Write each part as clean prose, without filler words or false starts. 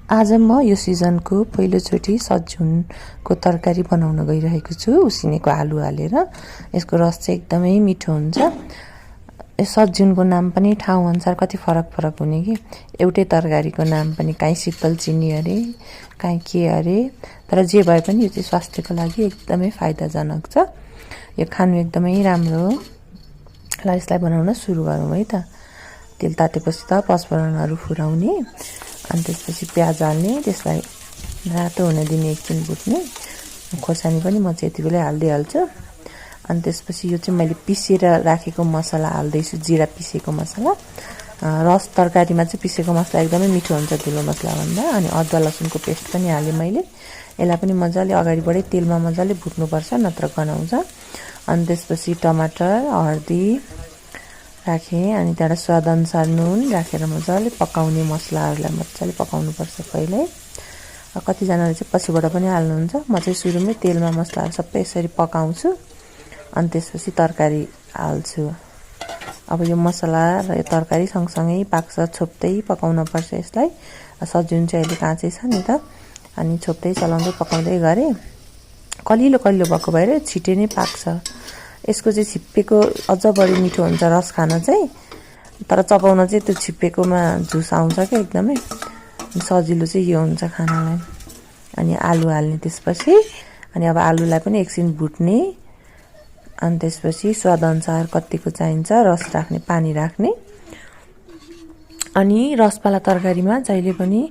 आज म यो सिजनको पहिलोचोटि सज्जुनको तरकारी बनाउन गइरहेको छु। उसिनेको आलु हालेर यसको रस चाहिँ एकदमै मिठो हुन्छ। सज्जुनको नाम पनि ठाउँअनुसार कति फरक हुने कि एउटै तरकारीको नाम पनि काहीँ शीतल चिनी अरे काहीँ के अरे, तर जे भए पनि यो चाहिँ स्वास्थ्यको लागि एकदमै फाइदाजनक छ। यो खानु एकदमै राम्रो हो। ल यसलाई बनाउन सुरु गरौँ है त। तेल तातेपछि त पचफोरनहरू फुराउने, अनि त्यसपछि प्याज हाल्ने, त्यसलाई रातो हुन दिने, एकछिन भुट्ने। खोर्सानी पनि म चाहिँ यति बेलै हाल्दै हाल्छु। अनि त्यसपछि यो चाहिँ मैले पिसेर राखेको मसला हाल्दैछु, जिरा पिसेको मसला। रस तरकारीमा चाहिँ पिसेको मसला एकदमै मिठो हुन्छ धुलो मसलाभन्दा। अनि अदुवा लसुनको पेस्ट पनि हालेँ मैले। यसलाई पनि मजाले अगाडिबाटै तेलमा मजाले भुट्नुपर्छ, नत्र गनाउँछ। अनि त्यसपछि टमाटर, हर्दी राखेँ, अनि त्यहाँबाट स्वादअनुसार नुन राखेर मजाले पकाउने। मसलाहरूलाई मजाले पकाउनुपर्छ पहिल्यै। कतिजनाले चाहिँ पछिबाट पनि हाल्नुहुन्छ। म चाहिँ सुरुमै तेलमा मसलाहरू सबै यसरी पकाउँछु, अनि त्यसपछि तरकारी हाल्छु। अब यो मसला र यो तरकारी सँगसँगै पाक्छ, छोप्दै पकाउनुपर्छ यसलाई। सजुन चाहिँ अहिले काँचै छ नि त, अनि छोप्दै चलाउँदै पकाउँदै गरेँ। कलिलो भएको भएर छिटै नै पाक्छ। यसको चाहिँ छिप्पेको अझ बढी मिठो हुन्छ रस खान चाहिँ, तर चपाउन चाहिँ त्यो छिप्पेकोमा झुस आउँछ क्या एकदमै। सजिलो चाहिँ यो हुन्छ खानालाई। अनि आलु हाल्ने त्यसपछि। अनि अब आलुलाई पनि एकछिन भुट्ने, अनि त्यसपछि स्वादअनुसार कतिको चाहिन्छ रस राख्ने, पानी राख्ने। अनि रसवाला तरकारीमा जहिले पनि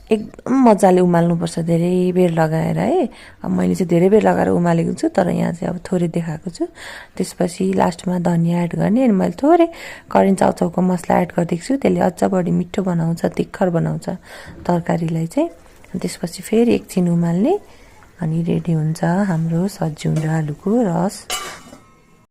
एकदम मजाले उमाल्नुपर्छ, धेरै बेर लगाएर है। अब मैले चाहिँ धेरै बेर लगाएर उमालेको छु, तर यहाँ चाहिँ अब थोरै देखाएको छु। त्यसपछि लास्टमा धनिया एड गर्ने। अनि मैले थोरै करेन्ट चाउचाउको मसला एड गरिदिएको छु, त्यसले अझ बढी मिठो बनाउँछ, तिखर बनाउँछ तरकारीलाई चाहिँ। अनि त्यसपछि फेरि एकछिन उमाल्ने, अनि रेडी हुन्छ हाम्रो सज्जुन र आलुको रस।